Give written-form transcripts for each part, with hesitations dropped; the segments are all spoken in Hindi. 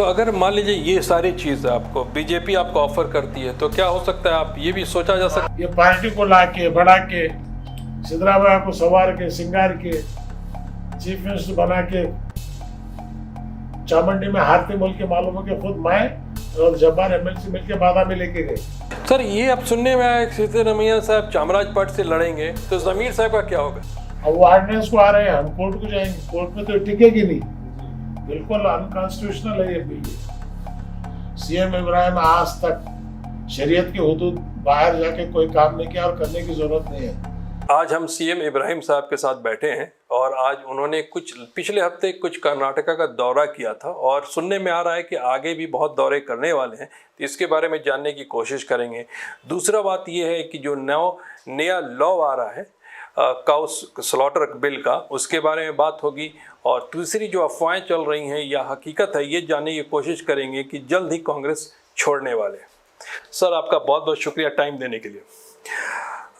तो अगर मान लीजिए ये सारी चीज़ आपको बीजेपी आपको ऑफर करती है तो क्या हो सकता है, आप ये भी सोचा जा सकता है? ये पार्टी को ला के बढ़ा के सिद्धरामैया को सवार के सिंगार के चीफ मिनिस्टर बना के चामुंडी में हाथी बोल के मालूम हो कि खुद मैं और जब्बार एमएलसी मिलकर बाधा में लेके गए। सर ये अब सुनने में आया कि सिद्धरामैया साहब चामराज पट से लड़ेंगे, तो जमीर साहब का क्या होगा? अब वो ऑर्डिनेंस को आ रहे हैं, हम कोर्ट को जाएंगे, कोर्ट में तो टिकेगी नहीं, बिल्कुल अनकॉन्स्टिट्यूशनल है ये बिल। सीएम इब्राहिम आज तक शरीयत की हुदूद बाहर जाके कोई काम नहीं किया और करने की जरूरत नहीं है। आज हम सीएम इब्राहिम साहब के साथ बैठे हैं और आज उन्होंने पिछले हफ्ते कुछ कर्नाटका का दौरा किया था और सुनने में आ रहा है कि आगे भी बहुत दौरे करने वाले हैं, तो इसके बारे में जानने की कोशिश करेंगे। दूसरा बात यह है कि जो नया लॉ आ रहा है काउ स्लॉटर बिल का, उसके बारे में बात होगी। और तीसरी जो अफवाहें चल रही हैं या हकीकत है, ये जानने की कोशिश करेंगे कि जल्द ही कांग्रेस छोड़ने वाले हैं। सर आपका बहुत बहुत शुक्रिया टाइम देने के लिए।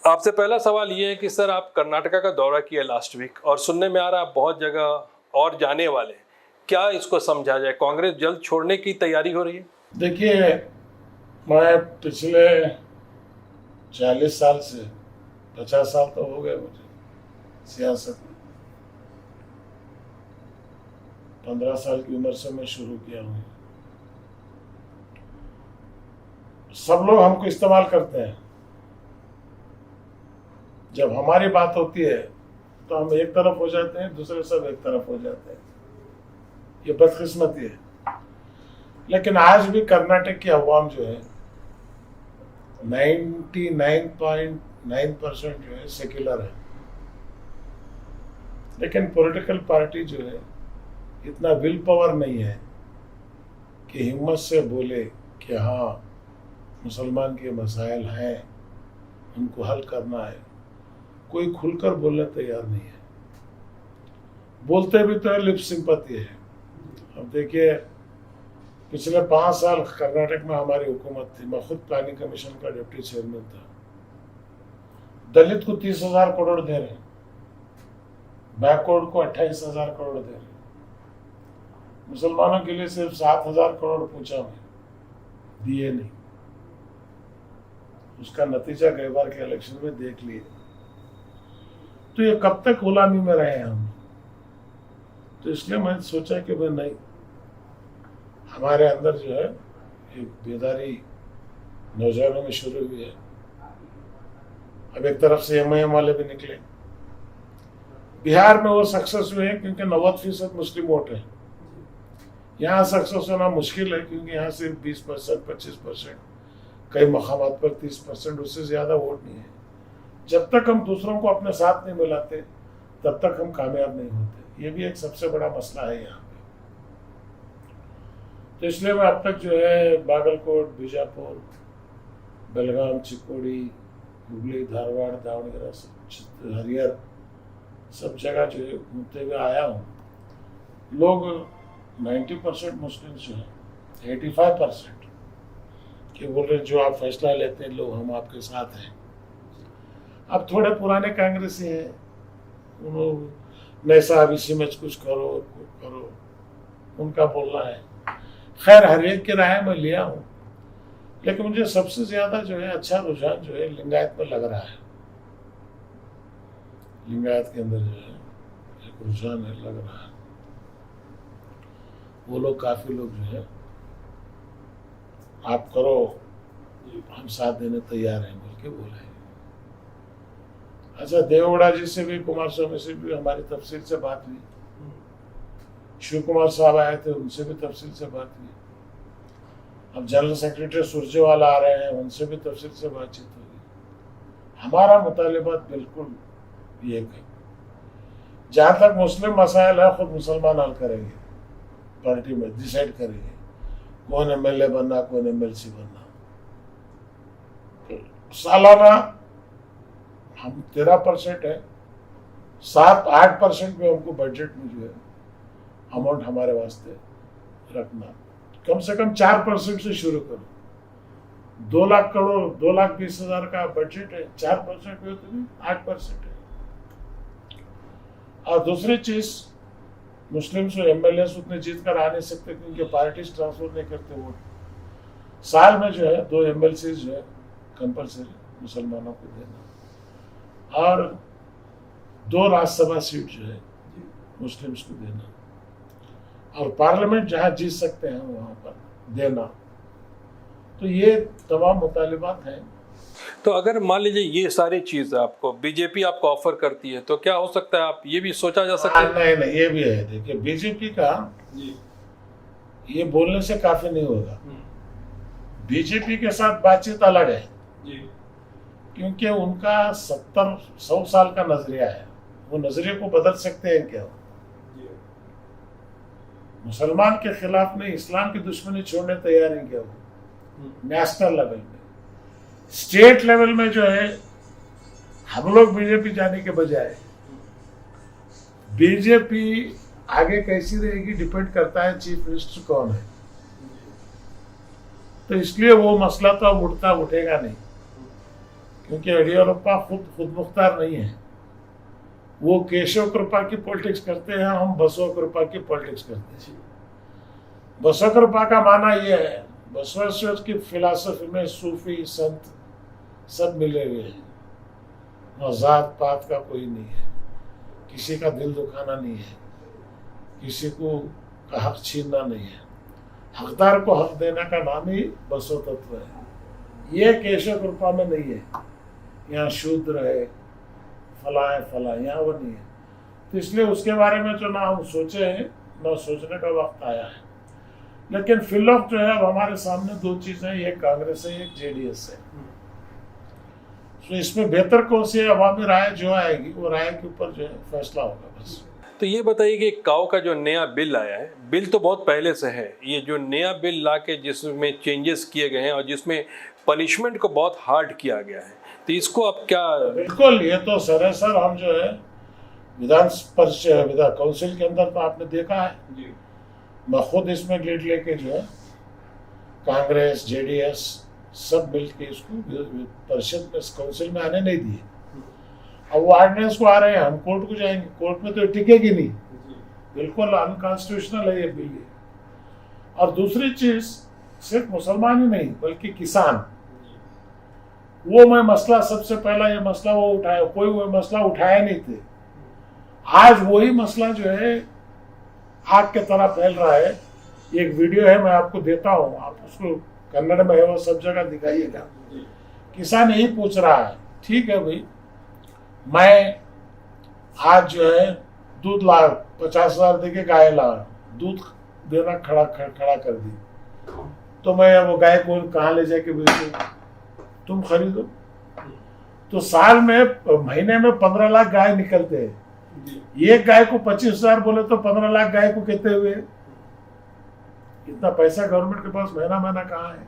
आपसे पहला सवाल ये है कि सर आप कर्नाटका का दौरा किया लास्ट वीक और सुनने में आ रहा है बहुत जगह और जाने वाले हैं, क्या इसको समझा जाए, कांग्रेस जल्द छोड़ने की तैयारी हो रही है? देखिए, मैं पिछले 40 साल से 50 साल तो हो गए मुझे सियासत में, 15 साल की उम्र से मैं शुरू किया हूँ। सब लोग हमको इस्तेमाल करते हैं, जब हमारी बात होती है तो हम एक तरफ हो जाते हैं, दूसरे सब एक तरफ हो जाते हैं। ये बदकिस्मती है। लेकिन आज भी कर्नाटक की अवाम जो है 99.9% जो है सेक्युलर है, लेकिन पॉलिटिकल पार्टी जो है इतना विल पावर नहीं है कि हिम्मत से बोले कि हाँ मुसलमान के मसाइल हैं, उनको हल करना है। कोई खुलकर बोलने तैयार नहीं है, बोलते भी तो लिप सिंपैथी है। अब देखिए, पिछले 5 साल कर्नाटक में हमारी हुकूमत थी, मैं खुद प्लानिंग कमीशन का डिप्टी चेयरमैन था। दलित को 30,000 करोड़ दे रहे, बैकवर्ड को 28,000 करोड़ दे रहे, मुसलमानों के लिए सिर्फ 7,000 करोड़ पूछा, मैं दिए नहीं। उसका नतीजा गए बार के इलेक्शन में देख लिए। तो ये कब तक गुलामी में रहे हम? तो इसलिए मैंने सोचा कि भाई नहीं, हमारे अंदर जो है एक बेदारी नौजवानों में शुरू हुई है। अब एक तरफ से एमआईएम वाले भी निकले। बिहार में वो सक्सेस हुए हैं क्योंकि 90% मुस्लिम वोट है। यहाँ सक्सेस होना मुश्किल है क्योंकि यहाँ सिर्फ 20%, 25%, कई मकामात पर 30%, उससे ज्यादा वोट नहीं है। जब तक हम दूसरों को अपने साथ नहीं मिलाते तब तक हम कामयाब नहीं होते। ये भी एक सबसे बड़ा मसला है यहाँ पे। तो इसलिए मैं अब तक जो है बागलकोट, बीजापुर, बेलगाम, चिक्कोड़ी, हुगली, धारवाड़, दावणगेरे, हरियर, सब जगह जो है घूमते हुए आया हूँ। लोग 90% मुस्लिम जो है, 85% कि बोल रहे जो आप फैसला लेते हैं लोग, हम आपके साथ हैं। अब थोड़े पुराने कांग्रेसी हैं, उन्होंने साहब इसी में कुछ करो, उनका बोलना है। खैर, हर एक की राय मैं लिया हूँ, लेकिन मुझे सबसे ज्यादा जो है अच्छा रुझान जो है लिंगायत में लग रहा है। लिंगायत के अंदर जो है एक रुझान है, लग रहा है। वो लोग, काफी लोग जो है आप करो, हम साथ देने तैयार हैं बोल के बोले। अच्छा, देवगौड़ा जी से भी, कुमार स्वामी से भी हमारी तफसील से बात हुई। शिव कुमार साहब आए थे, उनसे भी तफसील से बात हुई। अब जनरल सेक्रेटरी सुरजेवाला आ रहे हैं, उनसे भी तफसील से बातचीत होगी। हमारा मुतालिबात बिल्कुल एक है। जहां तक मुस्लिम मसाइल है, खुद मुसलमान हल करेंगे, पार्टी में डिसाइड करेंगे कौन एमएलए बनना, कौन एमएलसी बनना। सालाना हम 13% है, 7-8% में हमको बजट में जो है अमाउंट हमारे वास्ते रखना। कम से कम 4% से शुरू करो। 2 लाख करोड़, 2,20,000 का बजट है, 4% में तो नहीं, 8% है। और दूसरी चीज, मुस्लिम्स और एमएलएस उतने जीत कर आ नहीं सकते क्योंकि पार्टीज ट्रांसफर नहीं करते वोट। साल में जो है 2 एमएलसी जो है कंपलसरी मुसलमानों को देना और 2 राज्यसभा सीट जो है मुस्लिम्स को देना और पार्लियामेंट जहाँ जीत सकते हैं वहाँ पर देना। तो ये तमाम मुतालिबात हैं। तो अगर मान लीजिए ये सारी चीज़ आपको बीजेपी आपको ऑफर करती है तो क्या हो सकता है, आप ये भी सोचा जा सकता है? नहीं, ये भी है। देखिए, बीजेपी का ये बोलने से काफी नहीं होगा। बीजेपी के साथ बातचीत अलग है क्योंकि उनका 70-100 साल का नजरिया है। वो नजरिए को बदल सकते हैं क्या? मुसलमान के खिलाफ नहीं, इस्लाम की दुश्मनी छोड़ने तैयार हैं क्या वो? नेशनल लेवल में, स्टेट लेवल में जो है हम लोग बीजेपी जाने के बजाय बीजेपी आगे कैसी रहेगी डिपेंड करता है चीफ मिनिस्टर कौन है। तो इसलिए वो मसला तो अब उठेगा नहीं क्योंकि येडियुरप्पा खुद मुख्तार नहीं है। वो केशव कृपा की पॉलिटिक्स करते हैं, हम बसव कृपा की पॉलिटिक्स करते हैं। बसव कृपा का माना यह है, बसवेश्वर की फिलॉसफी में सूफी संत सब मिले हुए हैं। जात पात का कोई नहीं है, किसी का दिल दुखाना नहीं है, किसी को का हक छीनना नहीं है। हकदार को हक देने का नाम ही बसव तत्व है। ये केशव कृपा में नहीं है। यहाँ शूद्र है, फला है, फला, यहाँ वो नहीं है। तो इसलिए उसके बारे में जो ना हम सोचे हैं ना सोचने का वक्त आया है। लेकिन फिलहाल जो है अब हमारे सामने 2 चीजें, एक कांग्रेस है, एक जेडीएस है। तो इसमें बेहतर कौन सी है, अवामी राय जो आएगी वो राय के ऊपर जो है फैसला होगा बस। तो ये बताइए कि काऊ का जो नया बिल आया है, बिल तो बहुत पहले से है, ये जो नया बिल ला के जिसमें चेंजेस किए गए हैं और जिसमें पनिशमेंट को बहुत हार्ड किया गया है, तो इसको अब क्या? बिल्कुल, ये तो सर हम जो है विधान काउंसिल के अंदर तो आपने देखा है जी। मैं खुद इसमें लीड लेके जो है कांग्रेस जेडीएस सब मिलके इसको परिषद में काउंसिल में आने नहीं दिए। अब वो ऑर्डिनेंस को आ रहे हैं, हम कोर्ट को जाएंगे, कोर्ट में तो टिकेगी नहीं, बिल्कुल अनकॉन्स्टिट्यूशनल है ये बिल। और दूसरी चीज, सिर्फ मुसलमान ही नहीं बल्कि किसान, वो मैं मसला सबसे पहला ये मसला वो उठाया, कोई वो मसला उठाया नहीं थे। आज वही मसला जो है आग के तरह फैल रहा है। एक वीडियो है, मैं आपको देता हूँ, आप उसको कन्नड़ में है, वो सब जगह दिखाइएगा। किसान यही पूछ रहा है, ठीक है भाई, मैं आज जो है दूध ला 50,000 देके गाय ला, दूध देना खड़ा कर दी, तो मैं वो गाय को कहाँ ले जाके बेचूं? तुम खरीदो। तो साल में महीने में 15 लाख गाय निकलते हैं। एक गाय को 25,000 बोले तो 15 लाख गाय को कितने हुए? इतना पैसा गवर्नमेंट के पास महीना कहाँ है?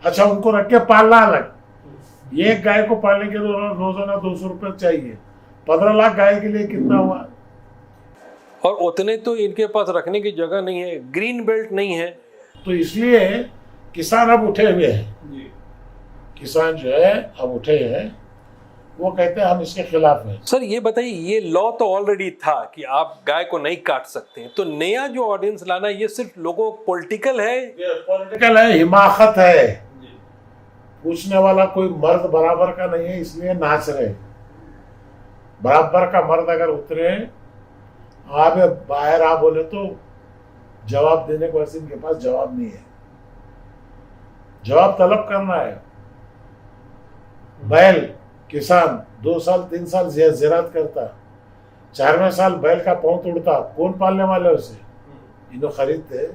अच्छा, उनको रख के पालना अलग, एक गाय को पालने के लिए रोजाना 200 रुपये चाहिए। 15 लाख गाय के लिए कितना हुआ? और उतने तो इनके पास रखने की जगह नहीं है, ग्रीन बेल्ट नहीं है। तो इसलिए किसान अब उठे हुए हैं। किसान जो है अब उठे हैं, वो कहते हैं हम इसके खिलाफ हैं। सर ये बताइए, ये लॉ तो ऑलरेडी था कि आप गाय को नहीं काट सकते, तो नया जो ऑर्डिनेंस लाना ये सिर्फ लोगों पॉलिटिकल है? पॉलिटिकल है, हिमाकत है। पूछने वाला कोई मर्द बराबर का नहीं है, इसलिए नाच रहे। बराबर का मर्द अगर उतरे आप बाहर आ बोले तो जवाब देने को वैसे इनके पास जवाब नहीं है। जवाब तलब करना है। बैल किसान 2 साल 3 साल ज़राअत करता, 4वें साल बैल का पांव तोड़ता, कौन पालने वाले उसे? इन्हों खरीदते।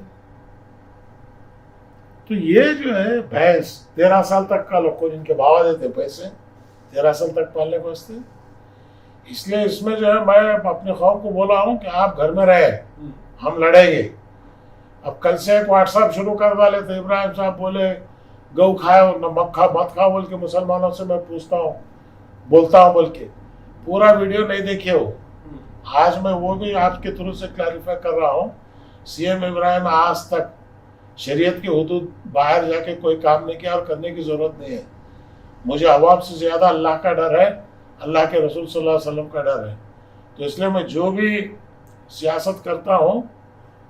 तो ये जो है भैंस 13 साल तक का लोग को जिनके भावा देते पैसे 13 साल तक पालने को वास्ते। इसलिए इसमें जो है मैं अपने कौम को बोला हूँ कि आप घर में रहे, हम लड़ेंगे। अब कल से एक व्हाट्सएप शुरू करवा लेते, इब्राहिम साहब बोले गऊ खाओ न मत खाओ बोल के मुसलमानों से मैं पूछता हूँ, बोलता हूँ बोल के। पूरा वीडियो नहीं देखे हो, आज मैं वो भी आपके थ्रू से क्लैरिफाई कर रहा हूँ। सीएम इब्राहिम आज तक शरीयत की हुदूद बाहर जाके कोई काम नहीं किया और करने की जरूरत नहीं है। मुझे अवाम से ज्यादा अल्लाह का डर है, अल्लाह के रसूल सल्लल्लाहु अलैहि वसल्लम का डर है। तो इसलिए मैं जो भी सियासत करता हूँ,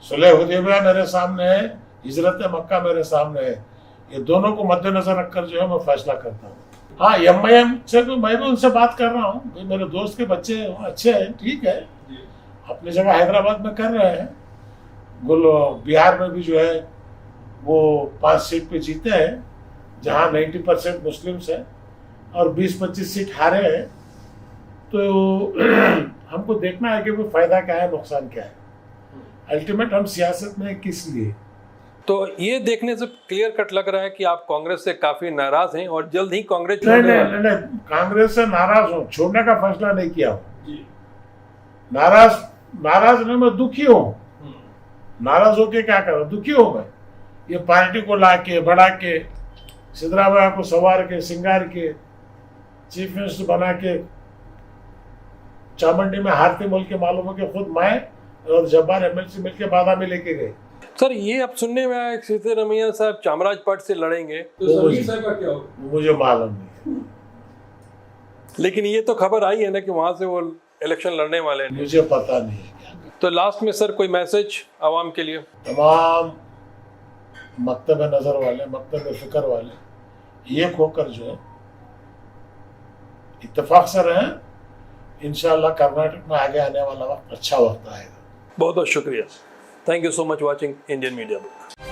सुलह हुदैबिया मेरे सामने है, हिजरत मक्का मेरे सामने है, ये दोनों को मद्देनजर रखकर जो है मैं फैसला करता हूँ। हाँ, MIM से भी मैं भी उनसे बात कर रहा हूँ, भाई मेरे दोस्त के बच्चे अच्छे हैं, ठीक है, अपनी जगह हैदराबाद में कर रहे हैं, बिहार में भी जो है वो 5 सीट पे जीते हैं जहाँ 90% मुस्लिम्स हैं और 20-25 सीट हारे हैं। तो हमको देखना है कि वो फायदा क्या है, नुकसान क्या है। अल्टीमेट हम सियासत में किस लिए। तो ये देखने से क्लियर कट लग रहा है कि आप कांग्रेस से काफी नाराज हैं और जल्द ही कांग्रेस नहीं, कांग्रेस से नाराज हूँ, छोड़ने का फैसला नहीं किया हूँ। नाराज नहीं, मैं दुखी हूँ। नाराज होके क्या करूँ, दुखी हूँ मैं। ये पार्टी को ला के बढ़ा के सिद्धरामैया को सवार के सिंगार के चीफ मिनिस्टर बना के चामुंडी में हारती बोल के मालूम हो कि खुद मैं और जब्बार MLC मिलकर बादामी लेके गए। सर ये अब सुनने में आया सिद्धरामैया साहब चामराजपट से लड़ेंगे, तो क्या होगा मुझे मालूम नहीं, लेकिन ये तो खबर आई है ना कि वहां से वो इलेक्शन लड़ने वाले हैं। मुझे पता नहीं है क्या। तो लास्ट में सर कोई मैसेज आवाम के लिए? तमाम मकतब नजर वाले, मकतब फिक्र वाले एक होकर जो है इत्तेफाक से रहें। इंशाअल्लाह कर्नाटक में आगे आने वाला वक्त अच्छा वक्त आएगा। बहुत बहुत शुक्रिया। Thank you so much watching Indian media book.